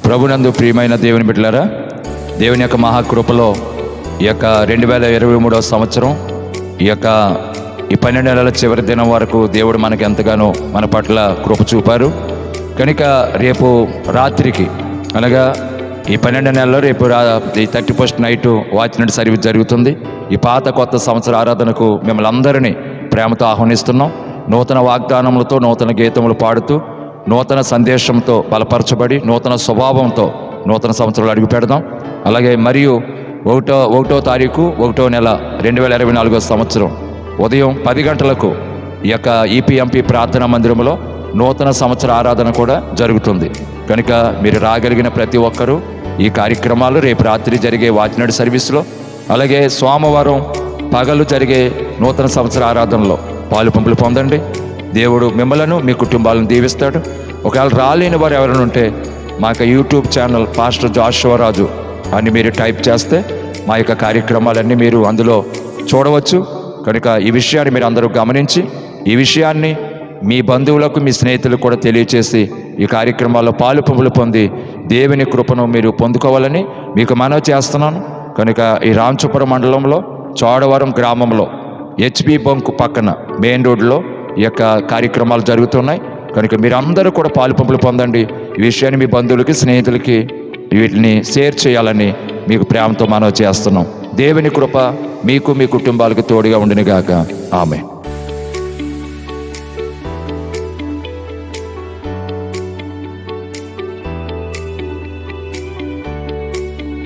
ప్రభునందు ప్రియమైన దేవుని బిడ్డలారా, దేవుని యొక్క మహాకృపలో ఈ యొక్క 2023వ సంవత్సరం ఈ 12 నెలల చివరి దినం వరకు దేవుడు మనకి ఎంతగానో మన పట్ల కృప చూపారు. కనుక రేపు రాత్రికి అనగా ఈ 12 నెలల్లో రేపు ఈ 31st night watch night service జరుగుతుంది. ఈ పాత కొత్త సంవత్సర ఆరాధనకు మిమ్మల్ని అందరినీ ప్రేమతో ఆహ్వానిస్తున్నాం. నూతన వాగ్దానములతో, నూతన గీతములు పాడుతూ, నూతన సందేశంతో బలపరచబడి, నూతన స్వభావంతో నూతన సంవత్సరాలు అడుగు పెడదాం. అలాగే మరియు 1వ తారీఖు 1వ నెల 2024 సంవత్సరం ఉదయం 10 గంటలకు ఈ ఈపీఎంపీ ప్రార్థనా మందిరంలో నూతన సంవత్సర ఆరాధన కూడా జరుగుతుంది. కనుక మీరు రాగలిగిన ప్రతి ఒక్కరూ ఈ కార్యక్రమాలు రేపు రాత్రి జరిగే వాచ్ నైట్ సర్వీస్లో, అలాగే సోమవారం పగలు జరిగే నూతన సంవత్సర ఆరాధనలో పాలు పంపులు పొందండి. దేవుడు మిమ్మలను, మీ కుటుంబాలను దీవిస్తాడు. ఒకవేళ రాలేని వారు ఎవరైనా ఉంటే మా యూట్యూబ్ ఛానల్ పాస్టర్ జాషువా రాజు అని మీరు టైప్ చేస్తే మా యొక్క కార్యక్రమాలన్నీ మీరు అందులో చూడవచ్చు. కనుక ఈ విషయాన్ని మీరు అందరూ గమనించి, ఈ విషయాన్ని మీ బంధువులకు, మీ స్నేహితులకు కూడా తెలియచేసి ఈ కార్యక్రమాల్లో పాలు పంపులు పొంది దేవుని కృపను మీరు పొందుకోవాలని మీకు మనవి చేస్తున్నాను. కనుక ఈ రామచపురం మండలంలో చోడవరం గ్రామంలో హెచ్బి బంకు పక్కన మెయిన్ రోడ్లో ఈ కార్యక్రమాలు జరుగుతున్నాయి. కనుక మీరందరూ కూడా పాలు పంపులు పొందండి. ఈ విషయాన్ని మీ బంధువులకి, స్నేహితులకి వీటిని షేర్ చేయాలని మీకు ప్రేమతో మనవి చేస్తున్నాం. దేవుని కృప మీకు, మీ కుటుంబాలకు తోడుగా ఉండునుగాక. ఆమేన్.